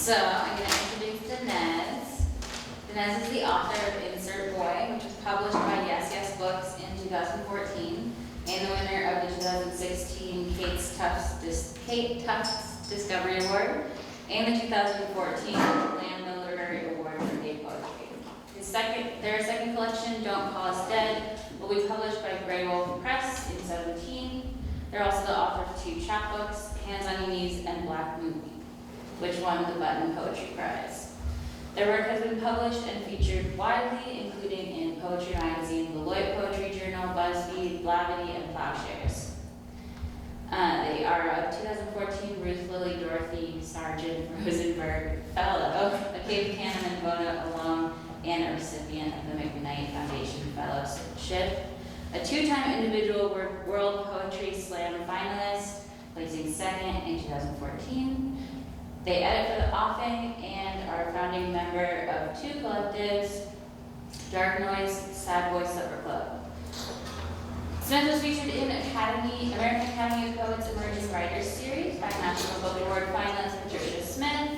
So I'm going to introduce Dinez. Dinez is the author of Insert Boy, which was published by Yes Yes Books in 2014, and the winner of the 2016 Kate Tufts Discovery Award, and the 2014 Lambda Literary Award for Gay Poetry. Their second collection, Don't Call Us Dead, will be published by Grey Wolf Press in 2017. They're also the author of two chapbooks, Hands on Your Knees and Black Movie, which won the Button Poetry Prize. Their work has been published and featured widely, including in Poetry Magazine, the Lloyd Poetry Journal, BuzzFeed, Blavity, and Plowshares. They are a 2014 Ruth Lily Dorothy Sargent Rosenberg Fellow, a Cave Canem and Bona alum, and a recipient of the McKnight Foundation Fellowship. A two-time individual World Poetry Slam finalist, placing second in 2014. They edit for the Offing and are a founding member of two collectives, Dark Noise, Sad Boy Supper Club. Smith was featured in American Academy of Poets Emerging Writers Series by National Book Award finalist Patricia Smith,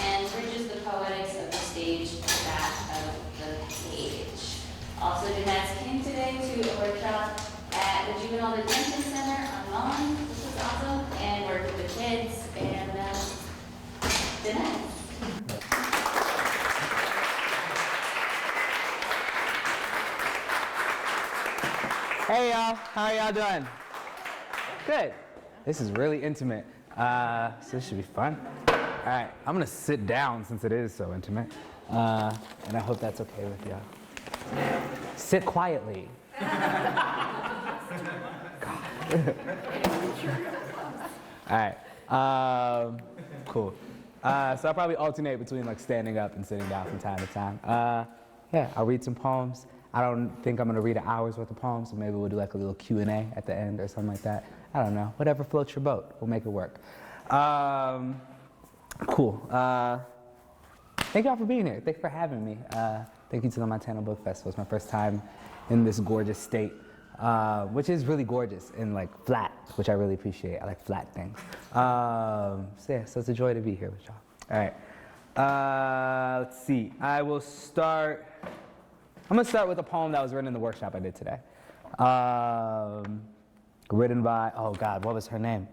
and bridges the poetics of the stage to that of the page. Also, Dinez came today to a workshop at the Juvenile Detention Center on Mullen, which was awesome, and worked with the kids, and Dinez. Hey y'all, how are y'all doing? Good. This is really intimate, so this should be fun. All right, I'm gonna sit down since it is so intimate, and I hope that's okay with y'all. Sit quietly. All right, cool. So I'll probably alternate between like standing up and sitting down from time to time. Yeah, I'll read some poems. I don't think I'm gonna read an hour's worth of poems, so maybe we'll do like a little Q&A at the end or something like that. I don't know, whatever floats your boat, we'll make it work. Cool. Thank y'all for being here. Thank you for having me. Thank you to the Montana Book Festival. It's my first time in this gorgeous state, which is really gorgeous and like flat, which I really appreciate. I like flat things. So yeah, so it's a joy to be here with y'all. All right. Let's see. I'm gonna start with a poem that was written in the workshop I did today. Written by, oh God, what was her name?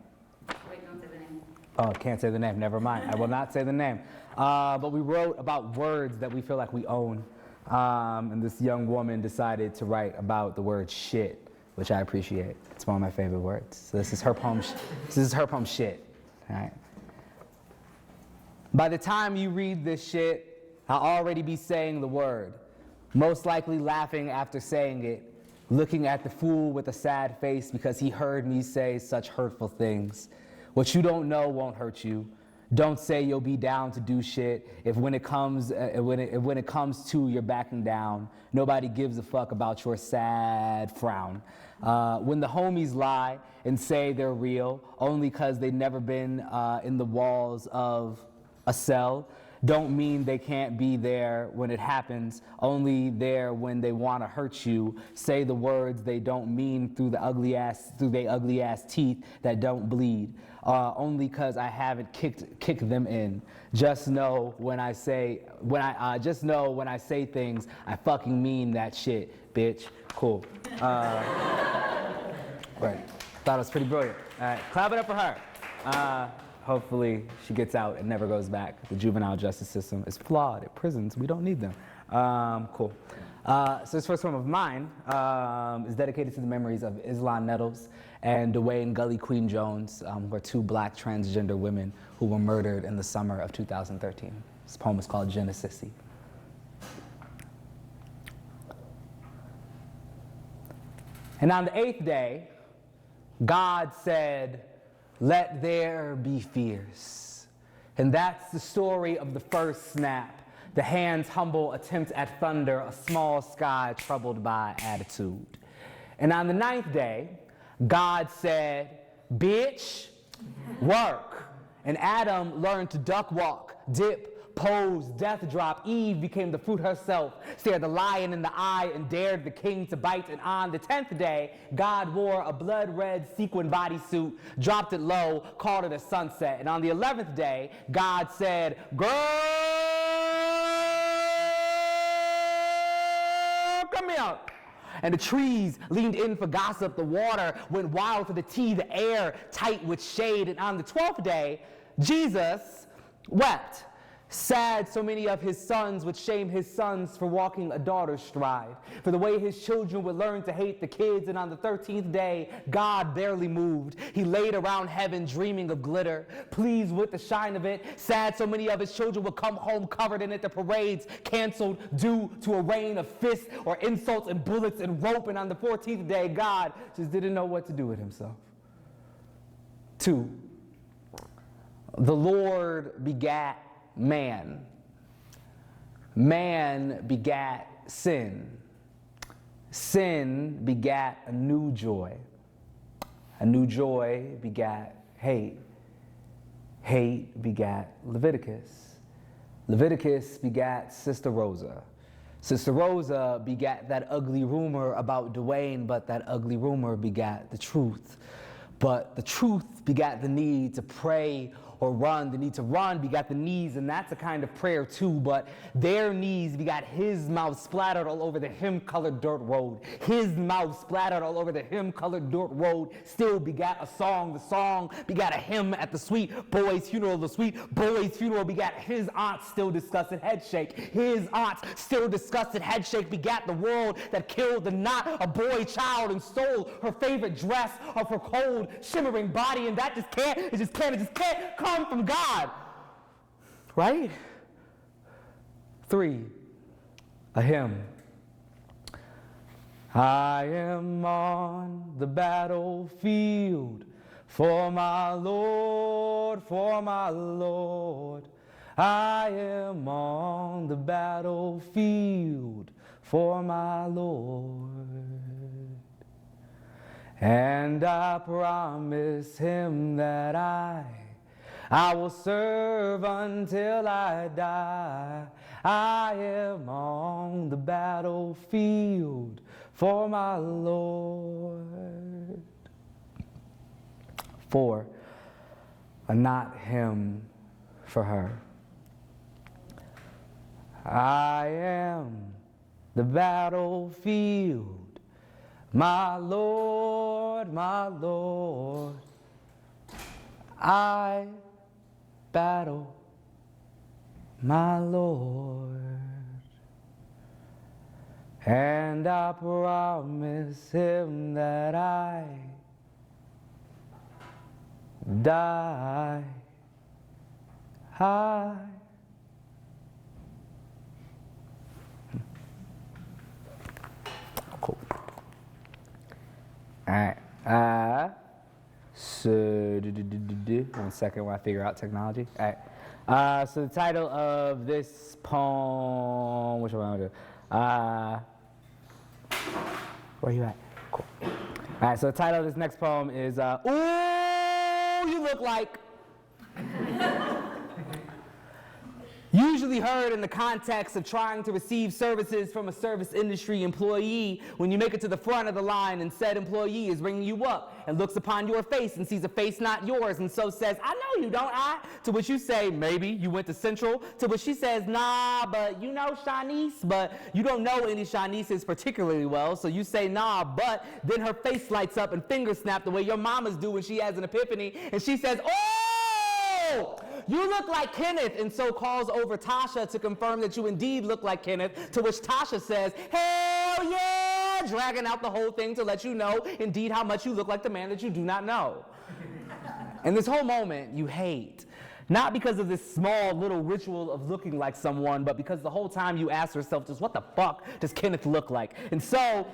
Wait, don't say the name. Oh, can't say the name, never mind. I will not say the name. But we wrote about words that we feel like we own. And this young woman decided to write about the word shit, which I appreciate. It's one of my favorite words. So this is her poem, shit, all right? By the time you read this shit, I'll already be saying the word. Most likely laughing after saying it, looking at the fool with a sad face because he heard me say such hurtful things. What you don't know won't hurt you. Don't say you'll be down to do shit if when it comes to you're backing down. Nobody gives a fuck about your sad frown. When the homies lie and say they're real only cause they've never been in the walls of a cell, don't mean they can't be there when it happens, only there when they want to hurt you. Say the words they don't mean through they ugly ass teeth that don't bleed. Only cause I haven't kicked them in. Just know when I say things, I fucking mean that shit, bitch. Cool. Right. Thought it was pretty brilliant. All right, clap it up for her. Hopefully she gets out and never goes back. The juvenile justice system is flawed. At prisons, we don't need them. Cool. So this first poem of mine is dedicated to the memories of Islan Nettles and Dwayne Gully Queen Jones, who are two black transgender women who were murdered in the summer of 2013. This poem is called Genesis. And on the 8th day, God said, "Let there be fears." And that's the story of the first snap, the hand's humble attempt at thunder, a small sky troubled by attitude. And on the 9th day, God said, "Bitch, work." And Adam learned to duck walk, dip, Pose, death drop, Eve became the fruit herself, stared the lion in the eye and dared the king to bite. And on the 10th day, God wore a blood-red sequin bodysuit, dropped it low, called it a sunset. And on the 11th day, God said, girl, come here. And the trees leaned in for gossip, the water went wild for the tea, the air tight with shade. And on the 12th day, Jesus wept. Sad so many of his sons would shame his sons for walking a daughter's stride, for the way his children would learn to hate the kids. And on the 13th day, God barely moved. He laid around heaven dreaming of glitter, pleased with the shine of it. Sad so many of his children would come home covered in it, the parades canceled due to a rain of fists or insults and bullets and rope. And on the 14th day, God just didn't know what to do with himself. 2, the Lord begat man. Man begat sin. Sin begat a new joy. A new joy begat hate. Hate begat Leviticus. Leviticus begat Sister Rosa. Sister Rosa begat that ugly rumor about Dwayne, but that ugly rumor begat the truth. But the truth begat the need to pray or run. The need to run begat the knees, and that's a kind of prayer too, but their knees begat his mouth splattered all over the him-colored dirt road. His mouth splattered all over the him-colored dirt road still begat a song. The song begat a hymn at the sweet boy's funeral. The sweet boy's funeral begat his aunt's still disgusted head shake. His aunt's still disgusted head shake begat the world that killed the not a boy child and stole her favorite dress of her cold, shimmering body, and that just can't come from God, right? 3, a hymn. I am on the battlefield for my Lord, for my Lord. I am on the battlefield for my Lord. And I promise him that I will serve until I die. I am on the battlefield for my Lord. 4, a not hymn for her. I am the battlefield, my Lord, my Lord. I battle, my Lord, and I promise him that I die. Cool. All right. So, 1 second while I figure out technology. All right. So the title of this poem, which one I want to do? Where are you at? Cool. All right. So the title of this next poem is "Ooh, You Look Like." Usually heard in the context of trying to receive services from a service industry employee when you make it to the front of the line and said employee is ringing you up and looks upon your face and sees a face not yours and so says, I know you, don't I? To which you say, maybe, you went to Central. To which she says, nah, but you know Shanice, but you don't know any Shanices particularly well, so you say, nah, but then her face lights up and fingers snap the way your mamas do when she has an epiphany, and she says, oh! You look like Kenneth, and so calls over Tasha to confirm that you indeed look like Kenneth, to which Tasha says, hell yeah, dragging out the whole thing to let you know indeed how much you look like the man that you do not know. And this whole moment you hate, not because of this small little ritual of looking like someone, but because the whole time you ask yourself just what the fuck does Kenneth look like? And so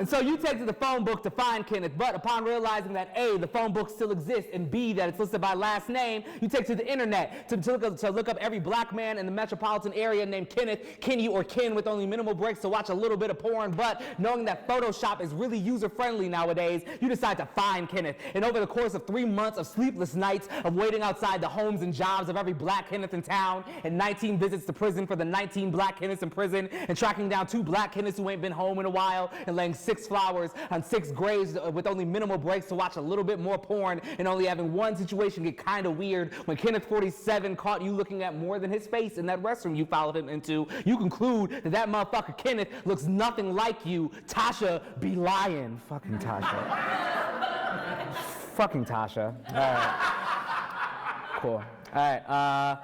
And so you take to the phone book to find Kenneth, but upon realizing that A, the phone book still exists, and B, that it's listed by last name, you take to the internet to look up every black man in the metropolitan area named Kenneth, Kenny, or Ken with only minimal breaks to watch a little bit of porn, but knowing that Photoshop is really user-friendly nowadays, you decide to find Kenneth. And over the course of 3 months of sleepless nights of waiting outside the homes and jobs of every black Kenneth in town, and 19 visits to prison for the 19 black Kenneths in prison, and tracking down 2 black Kenneths who ain't been home in a while, and laying 6 flowers on 6 graves with only minimal breaks to watch a little bit more porn, and only having one situation get kind of weird when Kenneth 47 caught you looking at more than his face in that restroom you followed him into, you conclude that motherfucker Kenneth looks nothing like you. Tasha be lying. Fucking Tasha. Fucking Tasha. All right. Cool. All right.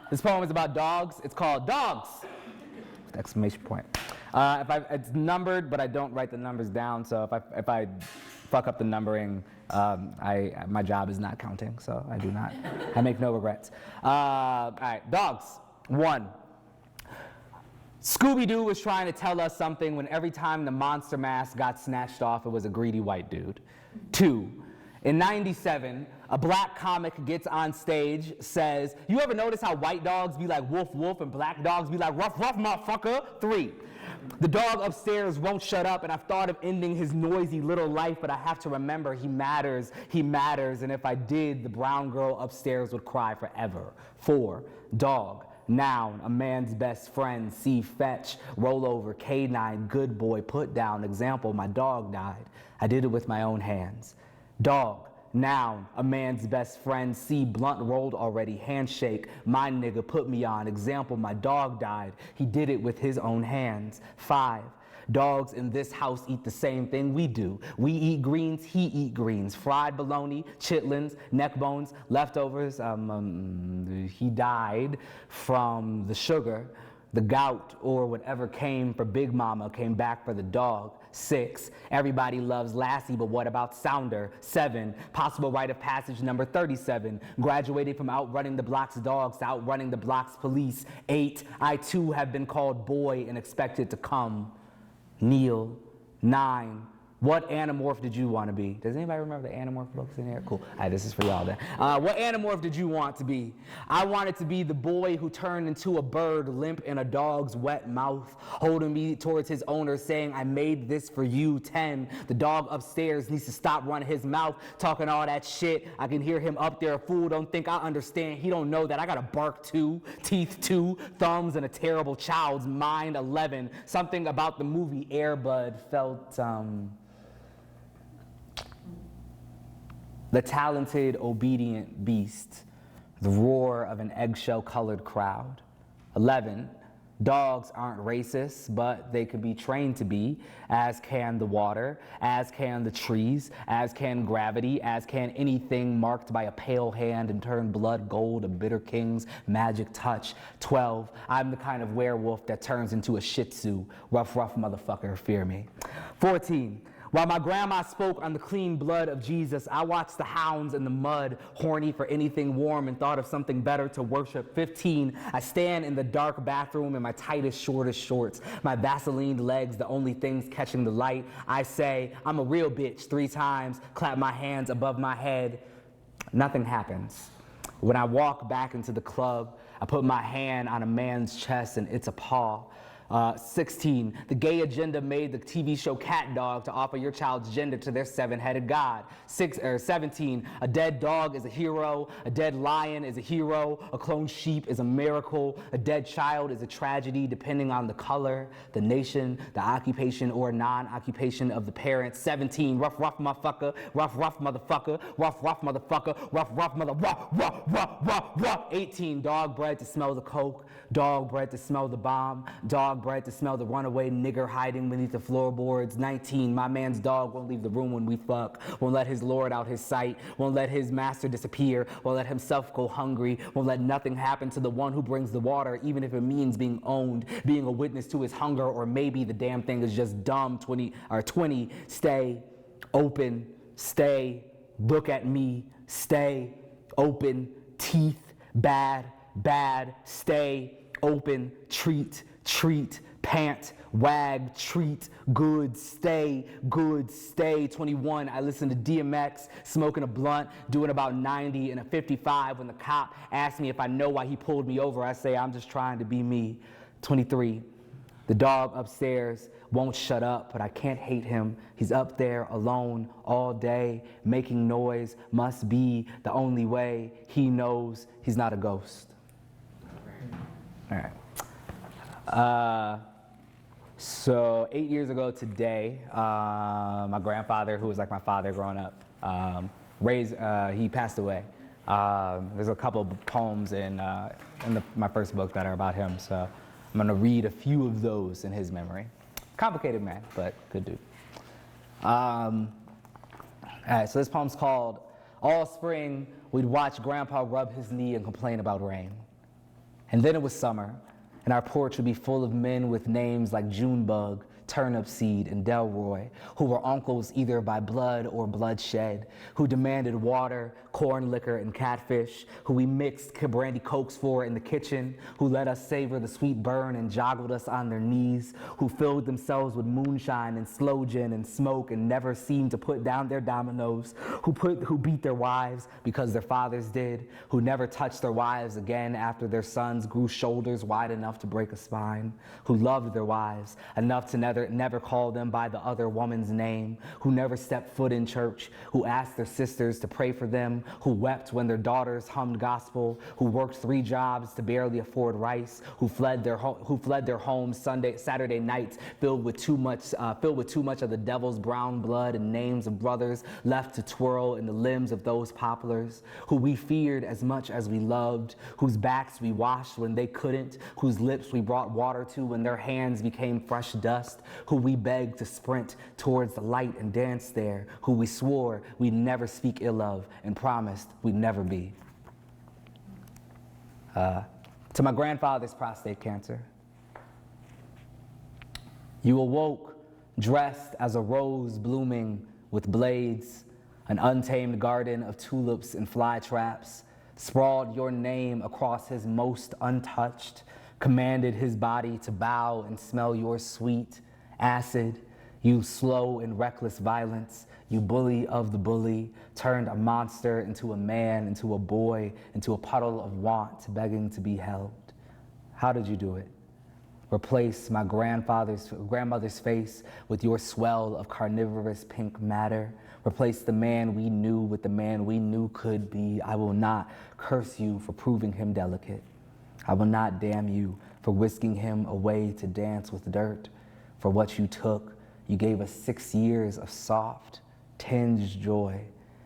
This poem is about dogs. It's called Dogs! Exclamation point. It's numbered, but I don't write the numbers down, so if I fuck up the numbering, my job is not counting, so I do not. I make no regrets. All right, Dogs. 1. Scooby-Doo was trying to tell us something when every time the monster mask got snatched off, it was a greedy white dude. 2. In 97, a black comic gets on stage, says, "You ever notice how white dogs be like woof woof and black dogs be like ruff ruff motherfucker?" 3. The dog upstairs won't shut up, and I've thought of ending his noisy little life, but I have to remember he matters, and if I did, the brown girl upstairs would cry forever. 4. Dog. Noun, a man's best friend. C, fetch, roll over, K9, good boy, put down. Example, my dog died. I did it with my own hands. Dog. Noun, a man's best friend. C, blunt rolled already, handshake, my nigga put me on. Example, my dog died. He did it with his own hands. 5. Dogs in this house eat the same thing we do. We eat greens, he eat greens. Fried bologna, chitlins, neck bones, leftovers. He died from the sugar, the gout, or whatever came for Big Mama came back for the dog. 6, everybody loves Lassie, but what about Sounder? 7, possible rite of passage number 37, graduated from outrunning the block's dogs to outrunning the block's police. 8, I too have been called boy and expected to come. Kneel. 9, what Animorph did you want to be? Does anybody remember the Animorph books in here? Cool. All right, this is for y'all then. What Animorph did you want to be? I wanted to be the boy who turned into a bird, limp in a dog's wet mouth, holding me towards his owner, saying, I made this for you. 10, the dog upstairs needs to stop running his mouth, talking all that shit. I can hear him up there. Fool, don't think I understand. He don't know that I got a bark too, teeth too, thumbs, and a terrible child's mind. 11, something about the movie Air Bud felt, the talented, obedient beast, the roar of an eggshell-colored crowd. 11, dogs aren't racist, but they could be trained to be, as can the water, as can the trees, as can gravity, as can anything marked by a pale hand and turned blood gold, a bitter king's magic touch. 12, I'm the kind of werewolf that turns into a shih tzu. Rough, rough motherfucker, fear me. 14, while my grandma spoke on the clean blood of Jesus, I watched the hounds in the mud, horny for anything warm, and thought of something better to worship. 15, I stand in the dark bathroom in my tightest, shortest shorts, my Vaseline legs, the only things catching the light. I say, I'm a real bitch 3 times, clap my hands above my head. Nothing happens. When I walk back into the club, I put my hand on a man's chest and it's a paw. 16, the gay agenda made the TV show Cat Dog to offer your child's gender to their 7-headed God. 17, a dead dog is a hero, a dead lion is a hero, a cloned sheep is a miracle, a dead child is a tragedy depending on the color, the nation, the occupation or non-occupation of the parent. 17, rough, rough motherfucker, rough, rough motherfucker, rough, rough motherfucker, rough, rough mother, rough, rough, rough, rough, rough. 18, dog bred to smell the coke, dog bred to smell the bomb, dog bred to smell the runaway nigger hiding beneath the floorboards. 19, my man's dog won't leave the room when we fuck, won't let his lord out his sight, won't let his master disappear, won't let himself go hungry, won't let nothing happen to the one who brings the water, even if it means being owned, being a witness to his hunger, or maybe the damn thing is just dumb. 20, stay open, stay, look at me, stay open, teeth, bad, stay open, treat, treat, pant, wag, treat, good, stay, 21. I listen to DMX, smoking a blunt, doing about 90 and a 55. When the cop asked me if I know why he pulled me over, I say, I'm just trying to be me. 23. The dog upstairs won't shut up, but I can't hate him. He's up there alone all day, making noise, must be the only way. He knows he's not a ghost. All right. So 8 years ago today, my grandfather, who was like my father growing up, he passed away. There's a couple of poems in my first book that are about him, so I'm gonna read a few of those in his memory. Complicated man, but good dude. All right, so this poem's called All Spring, We'd Watch Grandpa Rub His Knee and Complain About Rain. And then it was summer, and our porch would be full of men with names like Junebug, Turnipseed, and Delroy, who were uncles either by blood or bloodshed, who demanded water, corn liquor, and catfish, who we mixed brandy cokes for in the kitchen, who let us savor the sweet burn and joggled us on their knees, who filled themselves with moonshine and sloe gin and smoke and never seemed to put down their dominoes, who beat their wives because their fathers did, who never touched their wives again after their sons grew shoulders wide enough to break a spine, who loved their wives enough to never call them by the other woman's name, who never stepped foot in church, who asked their sisters to pray for them, who wept when their daughters hummed gospel, who worked 3 jobs to barely afford rice, who fled their homes Saturday nights filled with too much of the devil's brown blood and names of brothers left to twirl in the limbs of those poplars, who we feared as much as we loved, whose backs we washed when they couldn't, whose lips we brought water to when their hands became fresh dust, who we begged to sprint towards the light and dance there, who we swore we'd never speak ill of and promised we'd never be. To my grandfather's prostate cancer. You awoke dressed as a rose blooming with blades, an untamed garden of tulips and fly traps, sprawled your name across his most untouched, commanded his body to bow and smell your sweet acid. You slow and reckless violence, you bully of the bully, turned a monster into a man, into a boy, into a puddle of want, begging to be held. How did you do it? Replace my grandmother's face with your swell of carnivorous pink matter. Replace the man we knew with the man we knew could be. I will not curse you for proving him delicate. I will not damn you for whisking him away to dance with dirt. For what you took, you gave us 6 years of soft, tinged joy,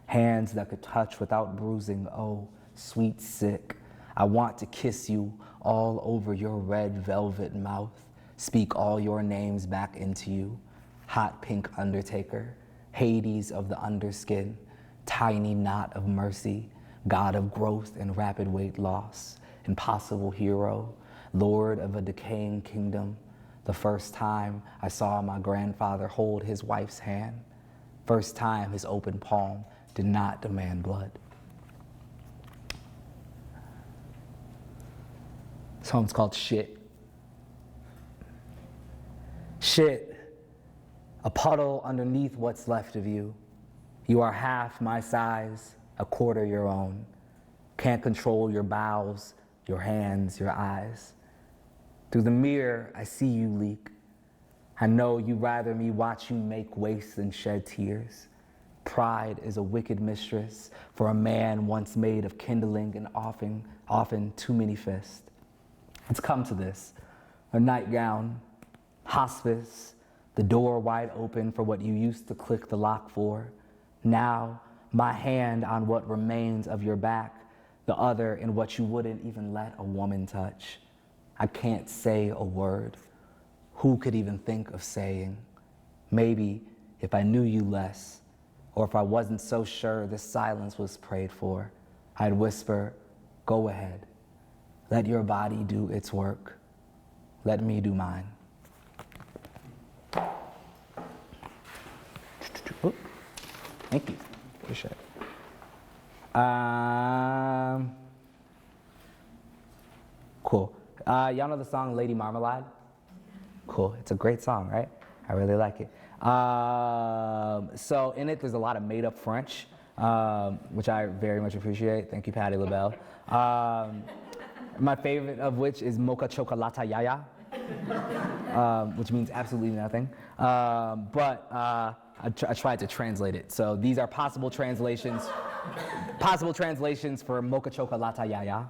hands that could touch without bruising. Oh, sweet sick. I want to kiss you all over your red velvet mouth, speak all your names back into you. Hot pink undertaker, Hades of the underskin, tiny knot of mercy, god of growth and rapid weight loss, impossible hero, lord of a decaying kingdom. The first time I saw my grandfather hold his wife's hand, first time his open palm did not demand blood. This poem's called Shit. Shit, a puddle underneath what's left of you. You are half my size, a quarter your own. Can't control your bowels, your hands, your eyes. Through the mirror, I see you leak. I know you'd rather me watch you make waste than shed tears. Pride is a wicked mistress for a man once made of kindling and often too many fists. It's come to this, a nightgown, hospice, the door wide open for what you used to click the lock for. Now, my hand on what remains of your back, the other in what you wouldn't even let a woman touch. I can't say a word. Who could even think of saying? Maybe if I knew you less, or if I wasn't so sure this silence was prayed for, I'd whisper, go ahead. Let your body do its work. Let me do mine. Thank you. Appreciate it. Cool. Y'all know the song Lady Marmalade? Cool. It's a great song, right? I really like it. So in it, there's a lot of made-up French, which I very much appreciate. Thank you, Patti LaBelle. My favorite of which is Mocha Chocolata Yaya, which means absolutely nothing. But I tried to translate it. So these are possible translations for Mocha Chocolata Yaya.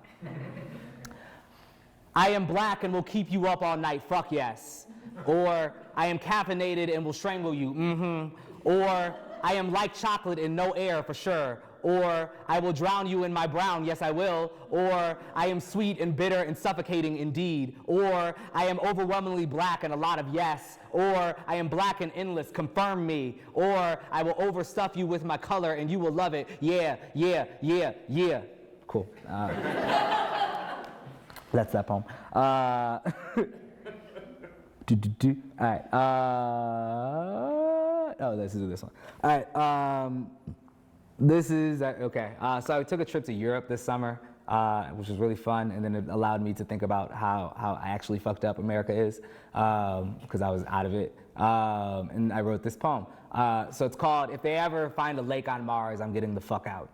I am black and will keep you up all night, fuck yes. Or I am caffeinated and will strangle you, Or I am like chocolate and no air for sure. Or I will drown you in my brown, yes I will. Or I am sweet and bitter and suffocating indeed. Or I am overwhelmingly black and a lot of yes. Or I am black and endless, confirm me. Or I will overstuff you with my color and you will love it, yeah, yeah, yeah, yeah. Cool. That's that poem. All right. Oh, let's do this one. All right. This is okay. So I took a trip to Europe this summer, which was really fun, and then it allowed me to think about how I actually fucked up America is, because I was out of it. And I wrote this poem. So it's called "If They Ever Find a Lake on Mars, I'm Getting the Fuck Out."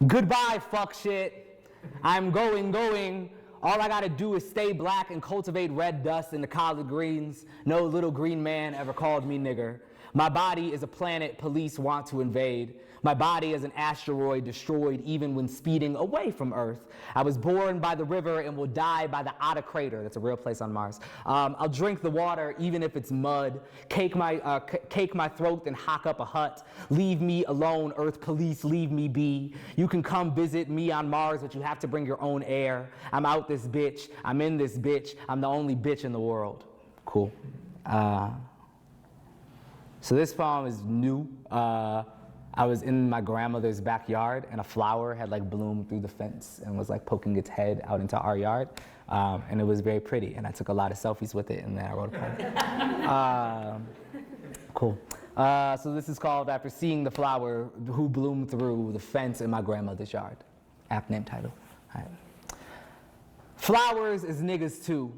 Goodbye, fuck shit. I'm going. All I gotta do is stay black and cultivate red dust in the collard greens. No little green man ever called me nigger. My body is a planet police want to invade. My body is an asteroid destroyed even when speeding away from Earth. I was born by the river and will die by the Otta crater. That's a real place on Mars. I'll drink the water even if it's mud. Cake my throat and hock up a hut. Leave me alone, Earth police, leave me be. You can come visit me on Mars, but you have to bring your own air. I'm out this bitch. I'm in this bitch. I'm the only bitch in the world. Cool. So this poem is new. I was in my grandmother's backyard and a flower had like bloomed through the fence and was like poking its head out into our yard. And it was very pretty and I took a lot of selfies with it and then I wrote a poem. Cool. So this is called After Seeing the Flower Who Bloomed Through the Fence in My Grandmother's Yard. App name title. All right. Flowers is niggas too.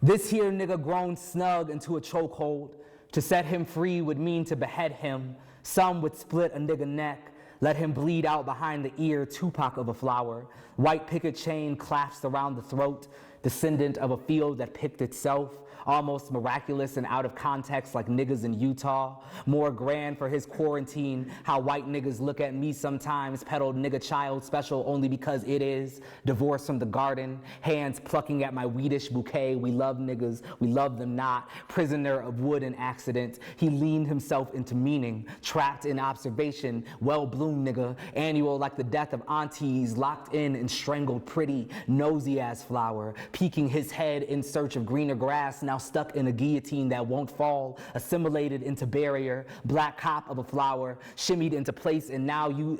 This here nigga grown snug into a chokehold. To set him free would mean to behead him. Some would split a nigga neck, let him bleed out behind the ear, Tupac of a flower. White picket chain clasped around the throat, descendant of a field that picked itself. Almost miraculous and out of context like niggas in Utah. More grand for his quarantine, how white niggas look at me sometimes, peddled nigga child special only because it is. Divorced from the garden, hands plucking at my weedish bouquet. We love niggas, we love them not. Prisoner of wood and accident, he leaned himself into meaning. Trapped in observation, well-bloomed nigga. Annual like the death of aunties, locked in and strangled pretty. Nosy ass flower, peeking his head in search of greener grass. Now stuck in a guillotine that won't fall, assimilated into barrier, black cop of a flower, shimmied into place, and now you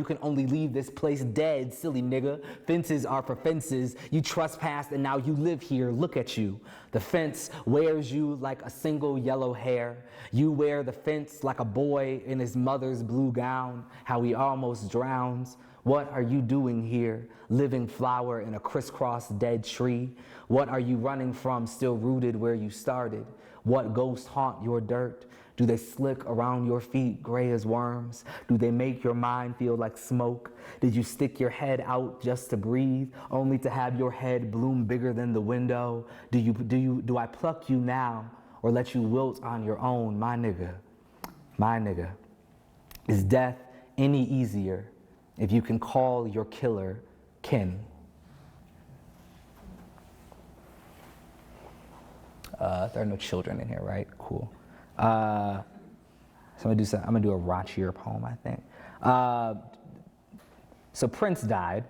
can only leave this place dead, silly nigga. Fences are for fences. You trespassed and now you live here. Look at you. The fence wears you like a single yellow hair. You wear the fence like a boy in his mother's blue gown, how he almost drowns. What are you doing here, living flower in a crisscross dead tree? What are you running from, still rooted where you started? What ghosts haunt your dirt? Do they slick around your feet, gray as worms? Do they make your mind feel like smoke? Did you stick your head out just to breathe, only to have your head bloom bigger than the window? Do I pluck you now, or let you wilt on your own, my nigga? My nigga. Is death any easier if you can call your killer kin? There are no children in here, right? Cool. So I'm gonna do a raunchier poem, I think. So Prince died,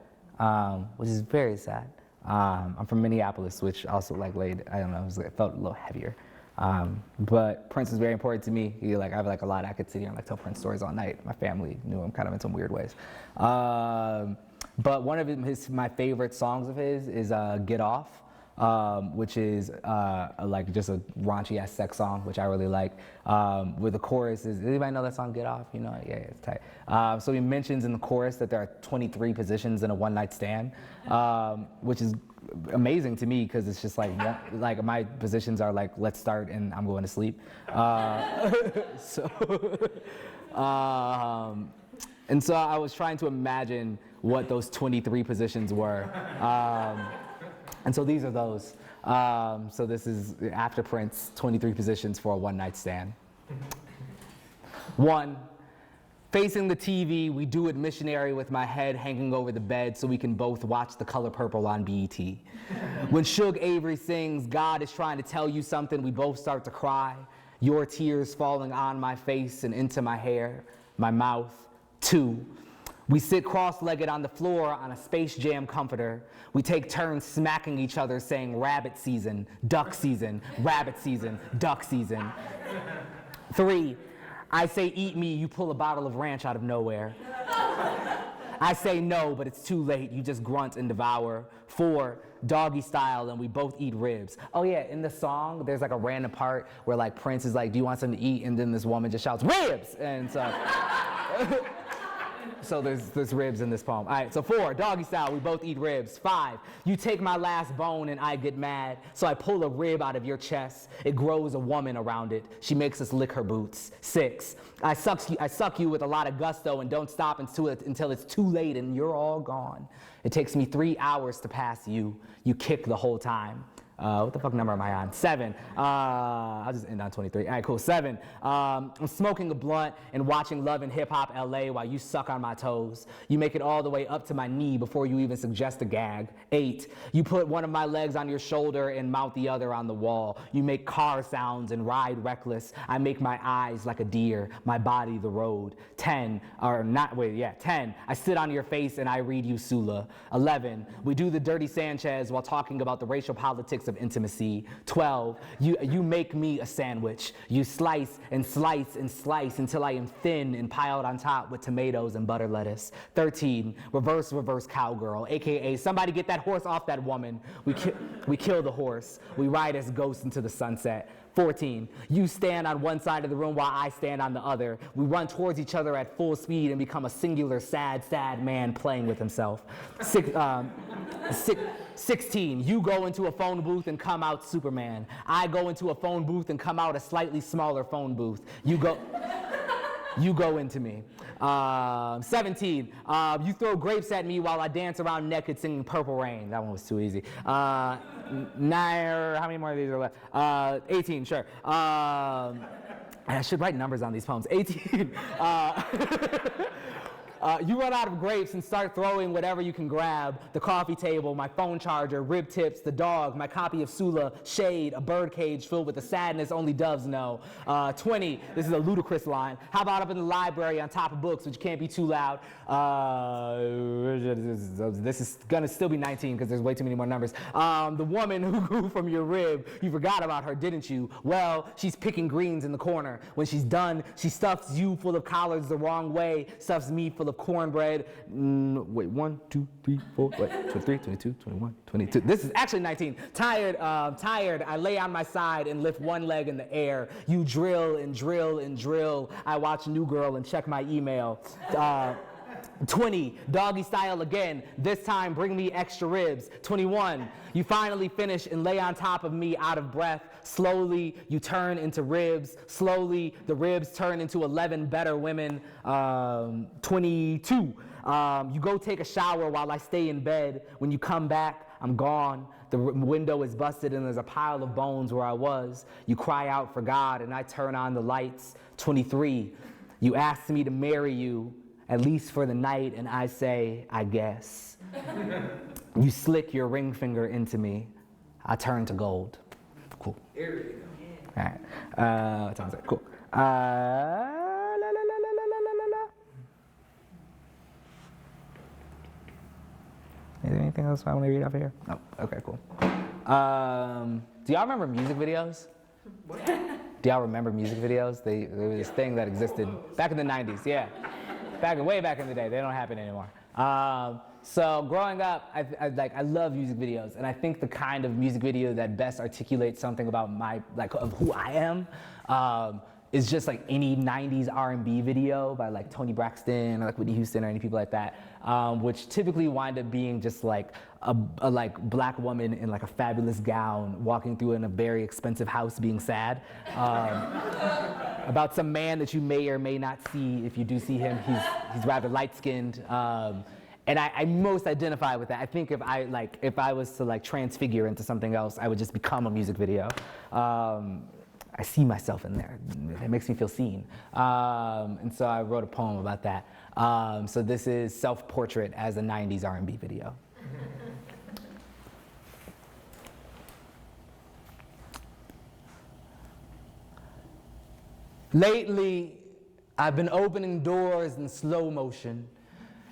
which is very sad. I'm from Minneapolis, which also I don't know, it felt a little heavier. But Prince was very important to me. I have a lot. I could sit here and tell Prince stories all night. My family knew him kind of in some weird ways. But one of my favorite songs of his is Get Off. which is like just a raunchy ass sex song, which I really like. Where the chorus is, anybody know that song, Get Off? You know it? Yeah, it's tight. So he mentions in the chorus that there are 23 positions in a one night stand, which is amazing to me because it's just like, like my positions are like, let's start and I'm going to sleep. And so I was trying to imagine what those 23 positions were. And so these are those. So this is after Prince, 23 positions for a one night stand. 1, facing the TV, we do it missionary with my head hanging over the bed so we can both watch The Color Purple on BET. When Suge Avery sings, God is trying to tell you something, we both start to cry. Your tears falling on my face and into my hair, my mouth. 2, we sit cross-legged on the floor on a Space Jam comforter. We take turns smacking each other saying rabbit season, duck season, rabbit season, duck season. 3, I say eat me, you pull a bottle of ranch out of nowhere. I say no, but it's too late, you just grunt and devour. 4, doggy style, and we both eat ribs. Oh yeah, in the song, there's like a random part where like Prince is like, do you want something to eat? And then this woman just shouts, ribs! And so, so there's ribs in this poem. All right, so 4, doggy style, we both eat ribs. 5, you take my last bone and I get mad, so I pull a rib out of your chest. It grows a woman around it. She makes us lick her boots. 6, I suck you with a lot of gusto and don't stop until it's too late and you're all gone. It takes me 3 hours to pass you. You kick the whole time. What the fuck number am I on? 7. I'll just end on 23. All right, cool. 7. I'm smoking a blunt and watching Love and Hip Hop LA while you suck on my toes. You make it all the way up to my knee before you even suggest a gag. 8. You put one of my legs on your shoulder and mount the other on the wall. You make car sounds and ride reckless. I make my eyes like a deer, my body the road. 10. 10. I sit on your face and I read you Sula. 11. We do the dirty Sanchez while talking about the racial politics of intimacy. 12, you make me a sandwich. You slice and slice and slice until I am thin and piled on top with tomatoes and butter lettuce. 13, reverse cowgirl, AKA somebody get that horse off that woman. We kill the horse. We ride as ghosts into the sunset. 14, you stand on one side of the room while I stand on the other. We run towards each other at full speed and become a singular sad man playing with himself. 16, you go into a phone booth and come out Superman. I go into a phone booth and come out a slightly smaller phone booth. You go into me. 17, you throw grapes at me while I dance around naked singing Purple Rain. That one was too easy. 9, how many more of these are left? 18, sure. I should write numbers on these poems. 18. You run out of grapes and start throwing whatever you can grab. The coffee table, my phone charger, rib tips, the dog, my copy of Sula, shade, a bird cage filled with the sadness only doves know. 20, this is a ludicrous line. How about up in the library on top of books, which can't be too loud? This is gonna still be 19 because there's way too many more numbers. The woman who grew from your rib, you forgot about her, didn't you? Well, she's picking greens in the corner. When she's done, she stuffs you full of collards the wrong way, stuffs me full of cornbread. Wait, 1, 2, 3, 4, 23, 22, 21, 22. This is actually 19. Tired, I lay on my side and lift one leg in the air. You drill and drill and drill. I watch New Girl and check my email. 20, doggy style again. This time, bring me extra ribs. 21, you finally finish and lay on top of me out of breath. Slowly, you turn into ribs. Slowly, the ribs turn into 11 better women. 22, you go take a shower while I stay in bed. When you come back, I'm gone. The window is busted and there's a pile of bones where I was. You cry out for God and I turn on the lights. 23, you ask me to marry you, at least for the night, and I say, I guess. You slick your ring finger into me. I turn to gold. Cool. There we go. All right. What time is it? Cool. Is there anything else I want to read off here? No. Okay, cool. Do y'all remember music videos? What? Do y'all remember music videos? There was this thing that existed back in the 90s, yeah. Way back in the day. They don't happen anymore. So growing up, I love music videos, and I think the kind of music video that best articulates something about of who I am, is just like any 90s R&B video by like Toni Braxton or like Whitney Houston or any people like that, which typically wind up being just like a like black woman in like a fabulous gown walking through in a very expensive house being sad, about some man that you may or may not see. If you do see him, he's rather light-skinned. And I most identify with that. I think if I was to like transfigure into something else, I would just become a music video. I see myself in there. It makes me feel seen. And so I wrote a poem about that. So this is Self-Portrait as a 90s R&B video. Lately, I've been opening doors in slow motion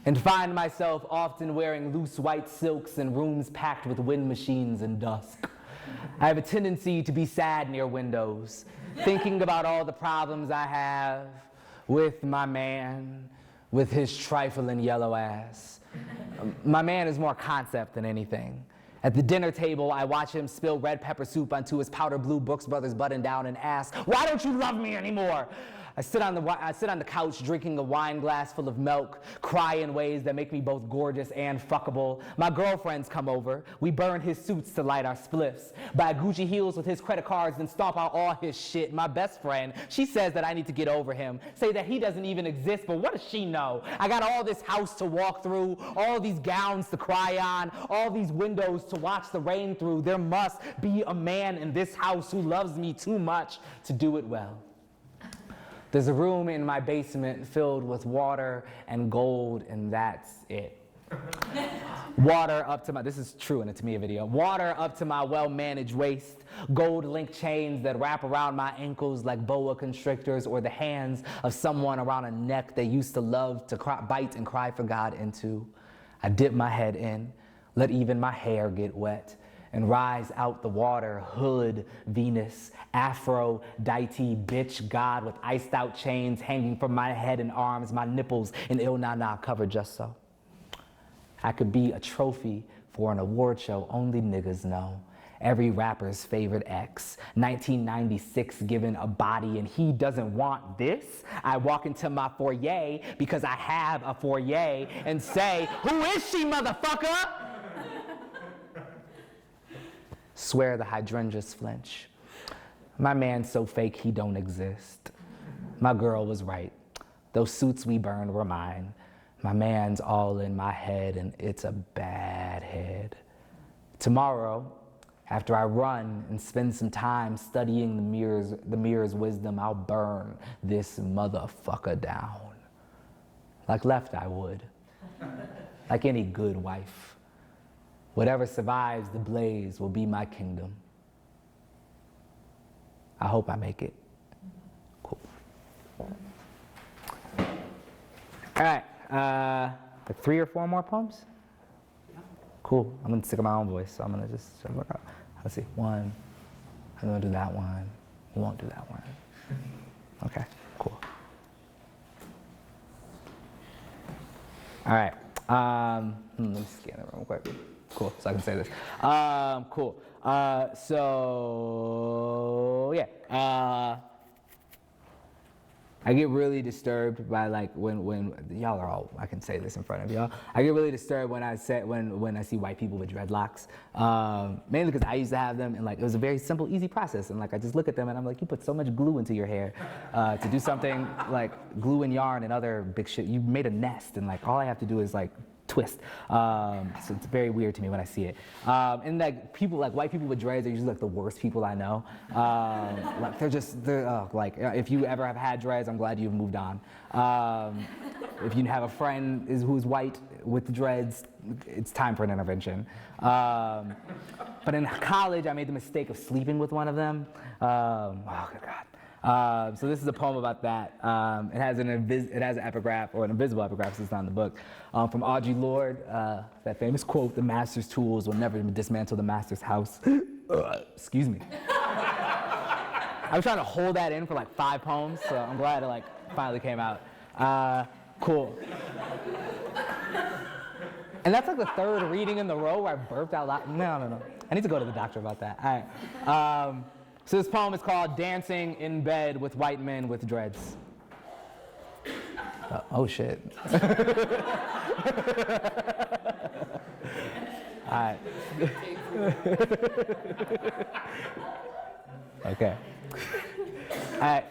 and find myself often wearing loose white silks in rooms packed with wind machines and dusk. I have a tendency to be sad near windows, thinking about all the problems I have with my man, with his trifling yellow ass. My man is more concept than anything. At the dinner table, I watch him spill red pepper soup onto his powder blue Brooks Brothers button down and ask, "Why don't you love me anymore?" I sit on the couch drinking a wine glass full of milk, cry in ways that make me both gorgeous and fuckable. My girlfriends come over. We burn his suits to light our spliffs, buy Gucci heels with his credit cards, and stomp out all his shit. My best friend, she says that I need to get over him, say that he doesn't even exist, but what does she know? I got all this house to walk through, all these gowns to cry on, all these windows to watch the rain through. There must be a man in this house who loves me too much to do it well. There's a room in my basement filled with water and gold, and that's it. Water up to my, this is true in a Tamia video, water up to my well-managed waist, gold link chains that wrap around my ankles like boa constrictors, or the hands of someone around a neck they used to love to bite and cry for God into. I dip my head in, let even my hair get wet, and rise out the water, hood, Venus, Aphrodite, bitch, God with iced out chains hanging from my head and arms, my nipples in Il Na Na covered just so. I could be a trophy for an award show only niggas know. Every rapper's favorite ex, 1996 given a body and he doesn't want this. I walk into my foyer because I have a foyer and say, "Who is she, motherfucker?" Swear the hydrangeas flinch. My man's so fake he don't exist. My girl was right. Those suits we burned were mine. My man's all in my head and it's a bad head. Tomorrow, after I run and spend some time studying the mirror's wisdom, I'll burn this motherfucker down. Like Left Eye would. Like any good wife. Whatever survives the blaze will be my kingdom. I hope I make it. Cool. All right, like 3 or 4 more poems? Cool, I'm gonna stick with my own voice, so I'm gonna just work out. Let's see, 1, I'm gonna do that one. We won't do that one. Okay, cool. All right, let me scan the room quick. Cool, so I can say this. Cool. So yeah. I get really disturbed by like when y'all are all, I can say this in front of y'all. I get really disturbed when I see white people with dreadlocks. Mainly because I used to have them and like it was a very simple, easy process. And like I just look at them and I'm like, you put so much glue into your hair to do something like glue and yarn and other big shit. You made a nest and like all I have to do is like twist. So it's very weird to me when I see it. And like people, like white people with dreads are usually like the worst people I know. Like like if you ever have had dreads, I'm glad you've moved on. If you have a friend who's white with dreads, it's time for an intervention. But in college, I made the mistake of sleeping with one of them. Oh good God. So this is a poem about that. It has an epigraph, or an invisible epigraph, since it's not in the book, from Audre Lorde, that famous quote, "The master's tools will never dismantle the master's house." Excuse me. I was trying to hold that in for like 5 poems, so I'm glad it like finally came out. Cool. And that's like the third reading in the row where I burped out loud. No. I need to go to the doctor about that. All right. So this poem is called Dancing in Bed with White Men with Dreads. Oh shit. All right. Okay. All right.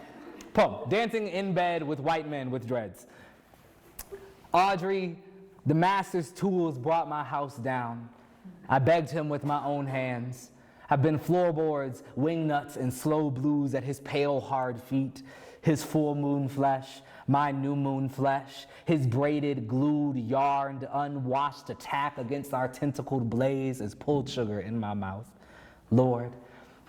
Poem. Dancing in Bed with White Men with Dreads. Audrey, the master's tools brought my house down. I begged him with my own hands. I've been floorboards, wingnuts, and slow blues at his pale, hard feet, his full moon flesh, my new moon flesh, his braided, glued, yarned, unwashed attack against our tentacled blaze is pulled sugar in my mouth. Lord,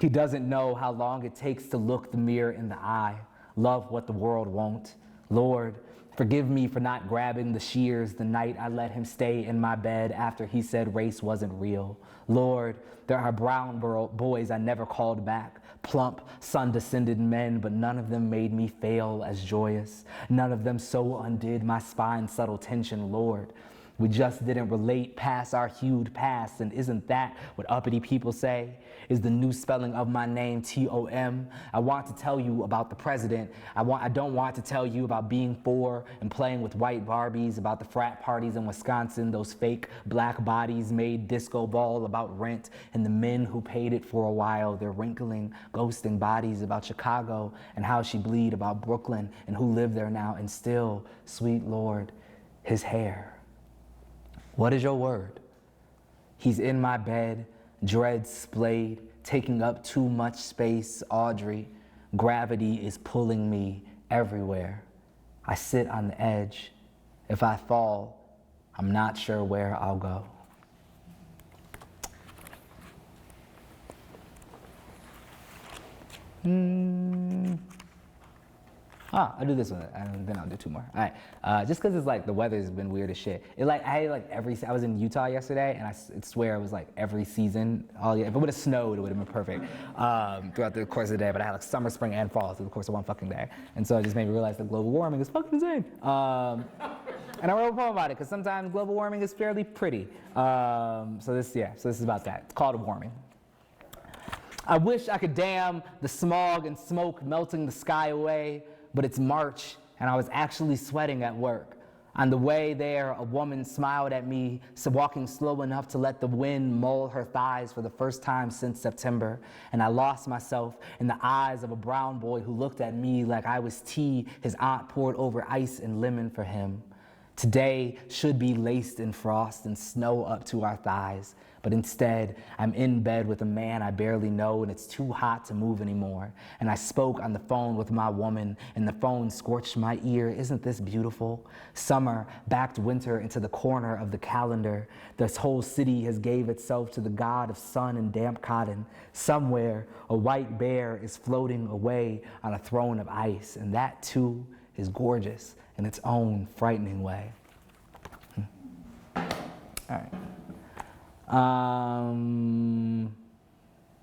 he doesn't know how long it takes to look the mirror in the eye, love what the world won't. Lord, forgive me for not grabbing the shears the night I let him stay in my bed after he said race wasn't real. Lord, there are brown boys I never called back, plump, sun-descended men, but none of them made me fail as joyous. None of them so undid my spine's subtle tension, Lord. We just didn't relate past our hued past, and isn't that what uppity people say? Is the new spelling of my name T-O-M? I want to tell you about the president. I don't want to tell you about being 4 and playing with white Barbies, about the frat parties in Wisconsin, those fake black bodies made disco ball, about rent, and the men who paid it for a while, their wrinkling, ghosting bodies, about Chicago and how she bleed, about Brooklyn and who live there now, and still, sweet Lord, his hair. What is your word? He's in my bed, dreads splayed, taking up too much space, Audrey. Gravity is pulling me everywhere. I sit on the edge. If I fall, I'm not sure where I'll go. I'll do this one, and then I'll do 2 more. All right, just because it's like the weather's been weird as shit. I had like I was in Utah yesterday, and I swear it was like every season. If it would have snowed, it would have been perfect throughout the course of the day. But I had like summer, spring, and fall through the course of one fucking day, and so it just made me realize that global warming is fucking insane. And I wrote a poem about it because sometimes global warming is fairly pretty. So this is about that. It's called Warming. I wish I could dam the smog and smoke melting the sky away. But it's March, and I was actually sweating at work. On the way there, a woman smiled at me, walking slow enough to let the wind mull her thighs for the first time since September. And I lost myself in the eyes of a brown boy who looked at me like I was tea his aunt poured over ice and lemon for him. Today should be laced in frost and snow up to our thighs. But instead, I'm in bed with a man I barely know, and it's too hot to move anymore. And I spoke on the phone with my woman, and the phone scorched my ear. Isn't this beautiful? Summer backed winter into the corner of the calendar. This whole city has gave itself to the god of sun and damp cotton. Somewhere, a white bear is floating away on a throne of ice, and that too is gorgeous in its own frightening way. All right.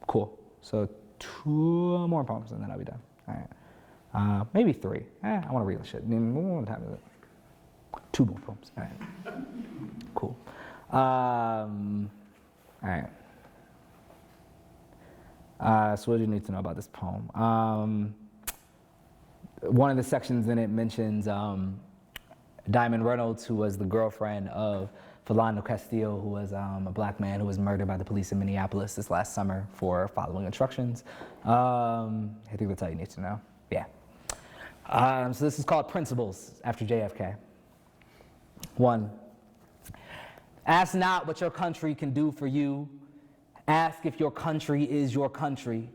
Cool. So 2 more poems and then I'll be done. All right. Maybe 3. I want to read the shit. What time is it? 2 more poems. All right. Cool. All right. So what do you need to know about this poem? One of the sections in it mentions Diamond Reynolds, who was the girlfriend of Philando Castile, who was a black man who was murdered by the police in Minneapolis this last summer for following instructions. I think that's all you need to know. Yeah. So this is called Principles after JFK. 1. Ask not what your country can do for you. Ask if your country is your country.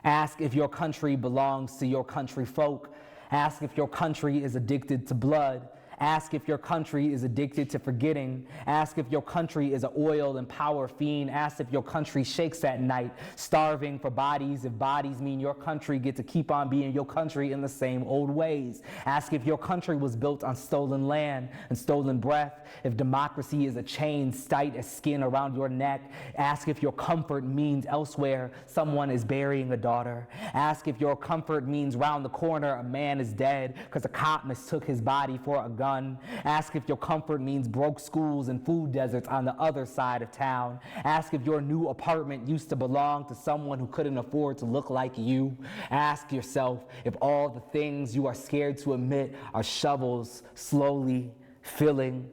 Ask if your country belongs to your country folk. Ask if your country is addicted to blood. Ask if your country is addicted to forgetting. Ask if your country is an oil and power fiend. Ask if your country shakes at night, starving for bodies. If bodies mean your country get to keep on being your country in the same old ways. Ask if your country was built on stolen land and stolen breath. If democracy is a chain tight as skin around your neck. Ask if your comfort means elsewhere someone is burying a daughter. Ask if your comfort means round the corner a man is dead because a cop mistook his body for a gun. gun. Ask if your comfort means broke schools and food deserts on the other side of town. Ask if your new apartment used to belong to someone who couldn't afford to look like you. Ask yourself if all the things you are scared to admit are shovels slowly filling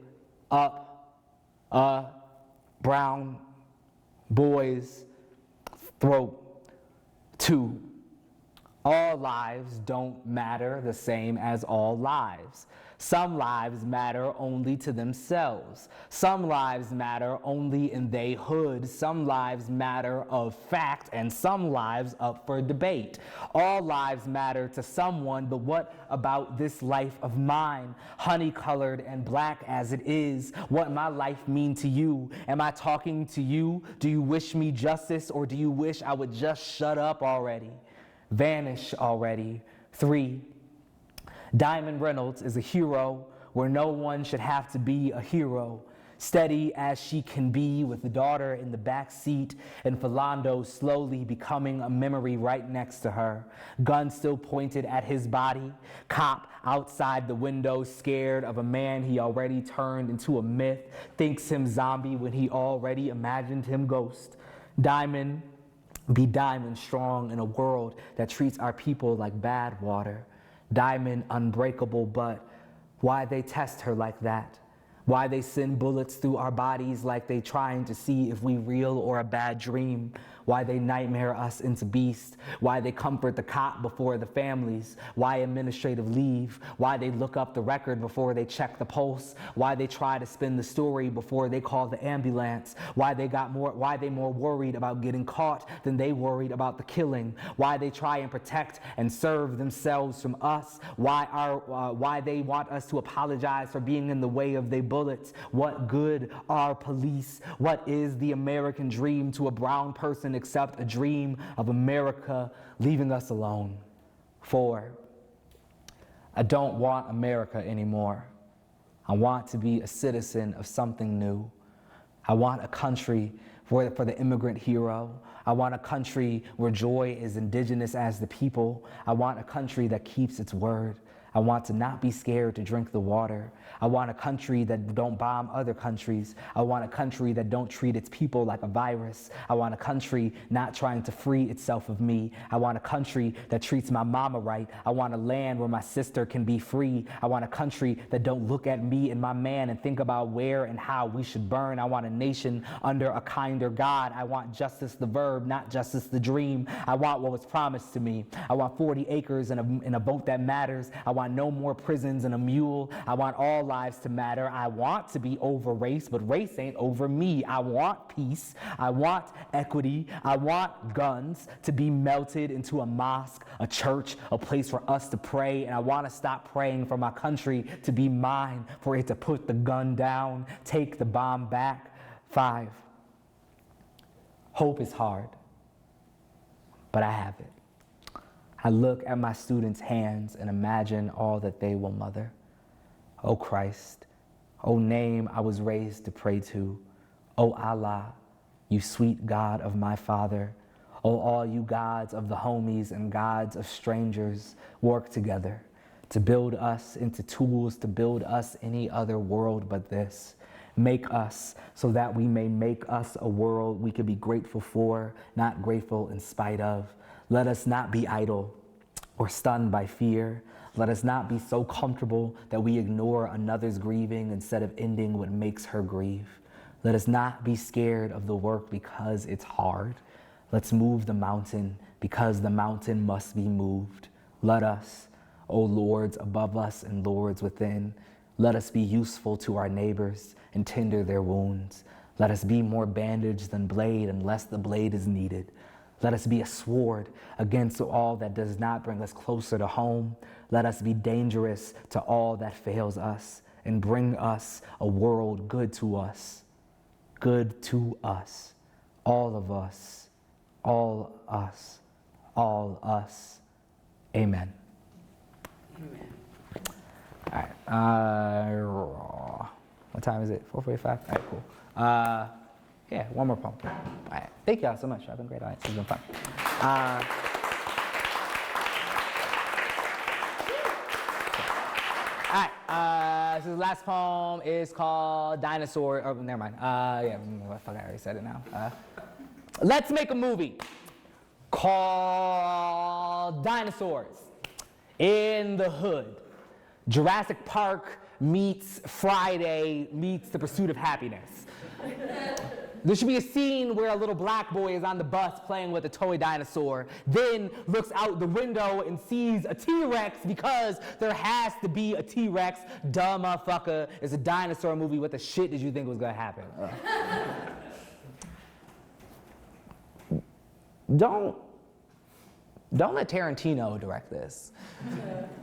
up a brown boy's throat. 2. All lives don't matter the same as all lives. Some lives matter only to themselves. Some lives matter only in they hood. Some lives matter of fact, and some lives up for debate. All lives matter to someone, but what about this life of mine? Honey-colored and black as it is, what my life mean to you? Am I talking to you? Do you wish me justice, or do you wish I would just shut up already? Vanish already. 3. Diamond Reynolds is a hero where no one should have to be a hero. Steady as she can be with the daughter in the back seat and Philando slowly becoming a memory right next to her. Gun still pointed at his body. Cop outside the window scared of a man he already turned into a myth. Thinks him zombie when he already imagined him ghost. Diamond be diamond strong in a world that treats our people like bad water. Diamond unbreakable, but why they test her like that? Why they send bullets through our bodies like they trying to see if we real or a bad dream? Why they nightmare us into beasts? Why they comfort the cop before the families? Why administrative leave? Why they look up the record before they check the pulse? Why they try to spin the story before they call the ambulance? Why they more worried about getting caught than they worried about the killing? Why they try and protect and serve themselves from us? Why they want us to apologize for being in the way of their bullets? What good are police? What is the American dream to a brown person except a dream of America leaving us alone? 4. I don't want America anymore. I want to be a citizen of something new. I want a country for the immigrant hero. I want a country where joy is indigenous as the people. I want a country that keeps its word. I want to not be scared to drink the water. I want a country that don't bomb other countries. I want a country that don't treat its people like a virus. I want a country not trying to free itself of me. I want a country that treats my mama right. I want a land where my sister can be free. I want a country that don't look at me and my man and think about where and how we should burn. I want a nation under a kinder God. I want justice the verb, not justice the dream. I want what was promised to me. I want 40 acres and a vote that matters. I want no more prisons and a mule. I want all lives to matter. I want to be over race, but race ain't over me. I want peace. I want equity. I want guns to be melted into a mosque, a church, a place for us to pray. And I want to stop praying for my country to be mine, for it to put the gun down, take the bomb back. 5. Hope is hard, but I have it. I look at my students' hands and imagine all that they will mother. O Christ, O name I was raised to pray to. O Allah, you sweet God of my father. O all you gods of the homies and gods of strangers, work together to build us into tools to build us any other world but this. Make us so that we may make us a world we could be grateful for, not grateful in spite of. Let us not be idle or stunned by fear. Let us not be so comfortable that we ignore another's grieving instead of ending what makes her grieve. Let us not be scared of the work because it's hard. Let's move the mountain because the mountain must be moved. Let us, O lords above us and lords within, let us be useful to our neighbors and tender their wounds. Let us be more bandage than blade unless the blade is needed. Let us be a sword against all that does not bring us closer to home. Let us be dangerous to all that fails us and bring us a world good to us. Good to us. All of us. All us. All us. Amen. Amen. All right. What time is it? 4:45? All right, cool. Yeah, one more poem. All right. Thank y'all so much. Y'all been great. All right, it's been fun. All right. So the last poem is called Dinosaur. Oh, never mind. Yeah, fuck, I already said it now. Let's make a movie called Dinosaurs in the Hood. Jurassic Park meets Friday meets The Pursuit of Happiness. There should be a scene where a little black boy is on the bus playing with a toy dinosaur, then looks out the window and sees a T-Rex because there has to be a T-Rex. Duh, motherfucker. It's a dinosaur movie. What the shit did you think was gonna happen? Don't let Tarantino direct this.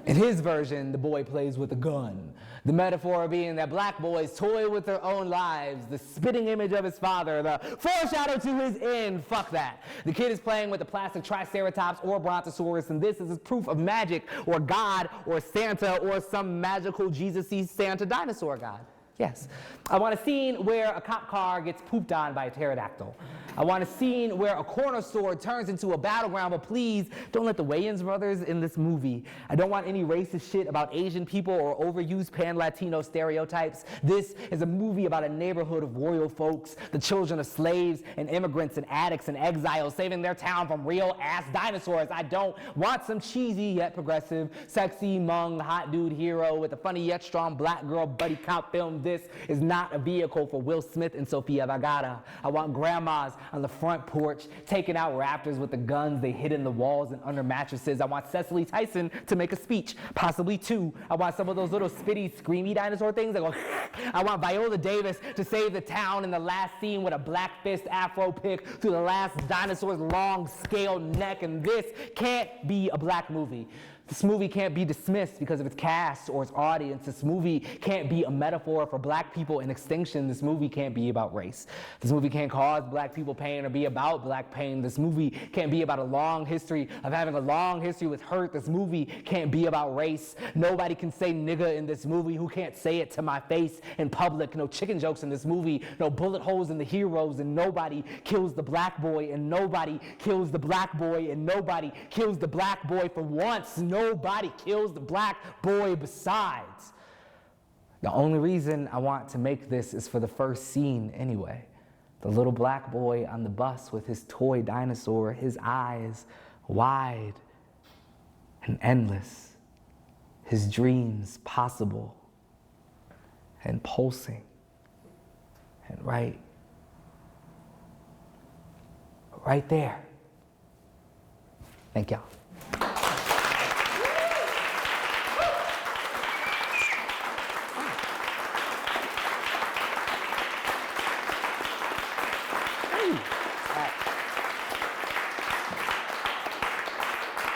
In his version, the boy plays with a gun. The metaphor being that black boys toy with their own lives, the spitting image of his father, the foreshadow to his end. Fuck that. The kid is playing with a plastic Triceratops or Brontosaurus, and this is proof of magic or God or Santa or some magical Jesus-y Santa dinosaur god. Yes. I want a scene where a cop car gets pooped on by a pterodactyl. I want a scene where a corner store turns into a battleground, but please don't let the Wayans brothers in this movie. I don't want any racist shit about Asian people or overused pan-Latino stereotypes. This is a movie about a neighborhood of royal folks, the children of slaves and immigrants and addicts and exiles saving their town from real-ass dinosaurs. I don't want some cheesy yet progressive, sexy, Hmong, hot dude hero with a funny yet strong black girl buddy cop film. This is not a vehicle for Will Smith and Sofia Vergara. I want grandmas on the front porch taking out raptors with the guns they hid in the walls and under mattresses. I want Cecily Tyson to make a speech, possibly two. I want some of those little spitty, screamy dinosaur things that go I want Viola Davis to save the town in the last scene with a black fist afro pick through the last dinosaur's long scaled neck, and this can't be a black movie. This movie can't be dismissed because of its cast or its audience. This movie can't be a metaphor for black people in extinction. This movie can't be about race. This movie can't cause black people pain or be about black pain. This movie can't be about a long history of having a long history with hurt. This movie can't be about race. Nobody can say nigga in this movie who can't say it to my face in public. No chicken jokes in this movie. No bullet holes in the heroes, and nobody kills the black boy, and nobody kills the black boy, and nobody kills the black boy for once. Nobody kills the black boy besides. The only reason I want to make this is for the first scene anyway. The little black boy on the bus with his toy dinosaur, his eyes wide and endless, his dreams possible and pulsing and right there. Thank y'all.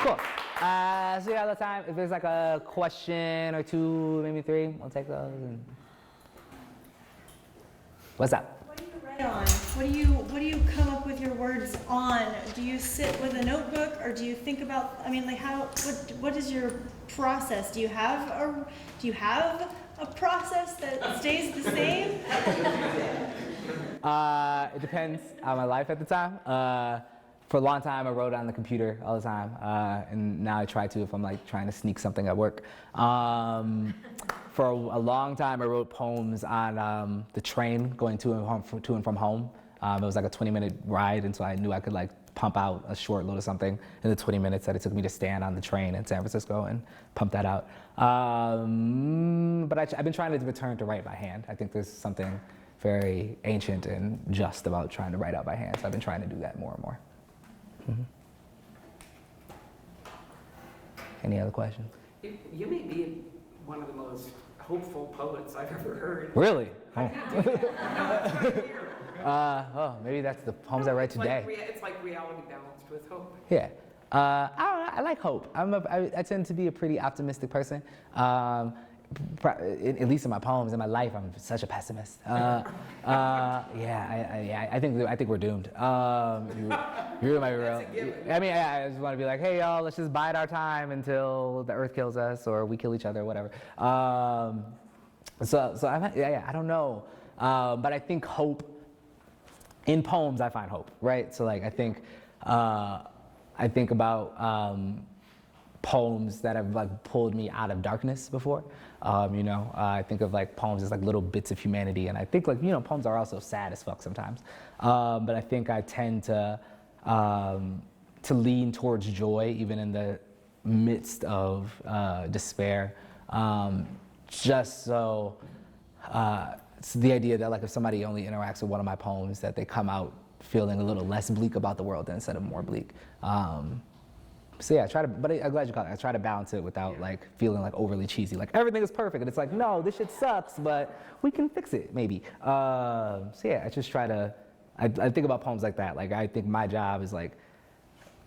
Cool. So we got a little time. If there's like a question or two, maybe three, we'll take those. And... What's up? What do you write on? What do you come up with your words on? Do you sit with a notebook, or do you think about? I mean, like what is your process? Do you have a process that stays the same? It depends on my life at the time. For a long time, I wrote on the computer all the time, and now I try to if I'm like trying to sneak something at work. For a long time, I wrote poems on the train going to and from home. It was like a 20-minute ride, and so I knew I could like pump out a short load of something in the 20 minutes that it took me to stand on the train in San Francisco and pump that out. But I've been trying to return to write by hand. I think there's something very ancient and just about trying to write out by hand, so I've been trying to do that more and more. Mm-hmm. Any other questions? You may be one of the most hopeful poets I've ever heard. Really? Oh. Maybe that's the poems I write today. It's like reality balanced with hope. Yeah. I don't know, I like hope. I tend to be a pretty optimistic person. At least in my poems, in my life, I'm such a pessimist. I think we're doomed. You might be real. I mean, I just want to be like, hey y'all, let's just bide our time until the earth kills us or we kill each other, whatever. I don't know. But I think hope, in poems I find hope, right? So like I think about poems that have like pulled me out of darkness before. I think of like poems as like little bits of humanity, and I think like poems are also sad as fuck sometimes. But I think I tend to lean towards joy even in the midst of despair. Just so it's the idea that like if somebody only interacts with one of my poems, that they come out feeling a little less bleak about the world instead of more bleak. So yeah, but I'm glad you caught it. I try to balance it without like feeling like overly cheesy, like everything is perfect, and it's like, no, this shit sucks, but we can fix it maybe. So yeah, I just try to, I think about poems like that. Like I think my job is like,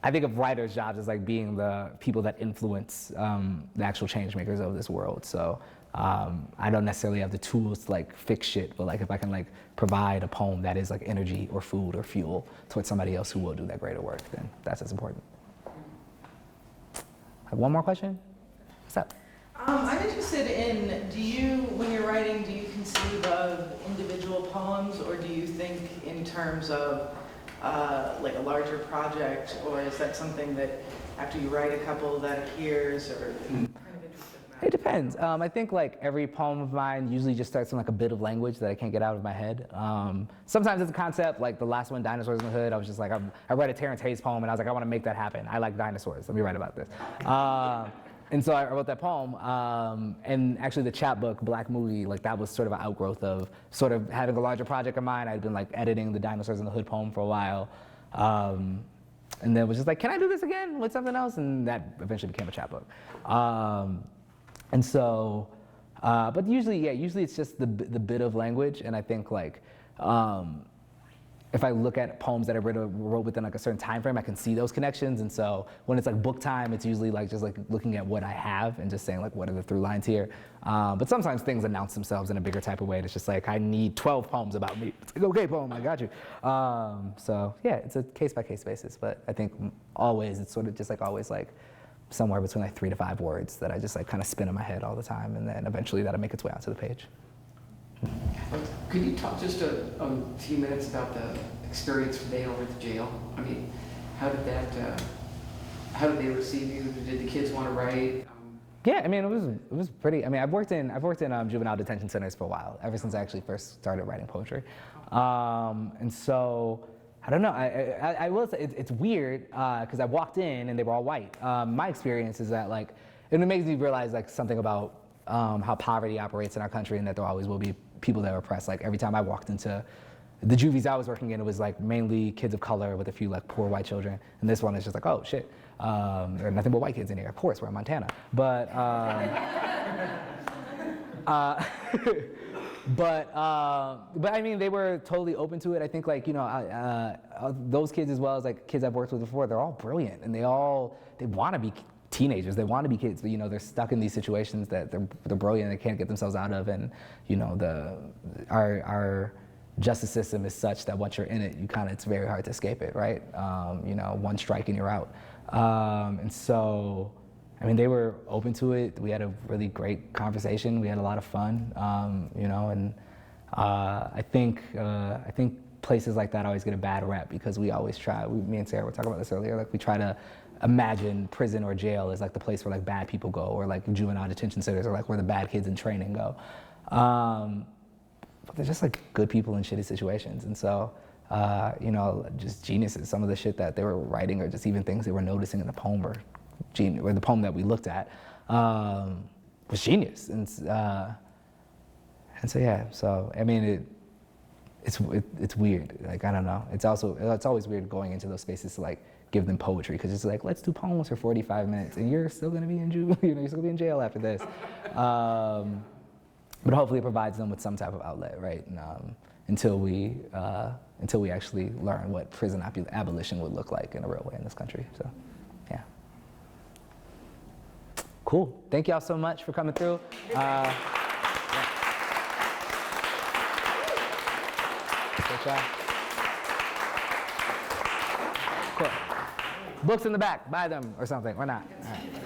I think of writers' jobs as like being the people that influence the actual change makers of this world. So I don't necessarily have the tools to like fix shit, but like if I can like provide a poem that is like energy or food or fuel towards somebody else who will do that greater work, then that's as important. I have one more question. What's up? I'm interested in, when you're writing, do you conceive of individual poems, or do you think in terms of like a larger project, or is that something that after you write a couple that appears, or kind of interested in that? It depends. I think like every poem of mine usually just starts in like a bit of language that I can't get out of my head. Sometimes it's a concept, like the last one, Dinosaurs in the Hood. I was just like, I read a Terrence Hayes poem and I was like, I want to make that happen. I like dinosaurs. Let me write about this. And so I wrote that poem. And actually the chapbook, Black Movie, like that was sort of an outgrowth of sort of having a larger project in mind. I'd been like editing the Dinosaurs in the Hood poem for a while. And then was just like, can I do this again with something else? And that eventually became a chapbook. And so, but usually it's just the bit of language, and I think like, if I look at poems that I wrote within like a certain time frame, I can see those connections, and so when it's like book time, it's usually like just like looking at what I have and just saying like, what are the through lines here? But sometimes things announce themselves in a bigger type of way, and it's just like, I need 12 poems about me. It's like, okay, poem, I got you. So yeah, it's a case by case basis, but I think always, it's sort of just like always like, somewhere between like 3 to 5 words that I just like kind of spin in my head all the time, and then eventually that'll make its way onto the page. Could you talk just a few minutes about the experience today over at the jail? I mean, how did they receive you? Did the kids want to write? Yeah, I mean, it was pretty. I mean, I've worked in juvenile detention centers for a while, ever since I actually first started writing poetry, and so. I don't know, I will say it's weird because I walked in and they were all white. My experience is that like, and it makes me realize like something about how poverty operates in our country, and that there always will be people that are oppressed. Like every time I walked into the juvies I was working in, it was like mainly kids of color with a few like poor white children. And this one is just like, oh shit, there are nothing but white kids in here. Of course, we're in Montana. But, But I mean, they were totally open to it. I think like, those kids as well as like kids I've worked with before, they're all brilliant, and they want to be teenagers. They want to be kids, but they're stuck in these situations that they're brilliant and they can't get themselves out of. And our justice system is such that once you're in it, it's very hard to escape it, right? One strike and you're out. And so, I mean, they were open to it. We had a really great conversation. We had a lot of fun, and I think places like that always get a bad rep because we always try. Me and Sarah were talking about this earlier. Like we try to imagine prison or jail as like the place where like bad people go, or like juvenile detention centers, or like where the bad kids in training go. But they're just like good people in shitty situations, and so. Just geniuses. Some of the shit that they were writing, or just even things they were noticing in the poem, or the poem that we looked at, was genius. And so yeah. So I mean, it's weird. Like I don't know. It's always weird going into those spaces to like give them poetry, because it's like, let's do poems for 45 minutes, and you're still gonna be in jail. You're still gonna be in jail after this. But hopefully it provides them with some type of outlet, right? And, until we actually learn what prison abolition would look like in a real way in this country. So, yeah. Cool. Thank y'all so much for coming through. Yeah. Good job. Cool. Books in the back. Buy them or something, or not. All right.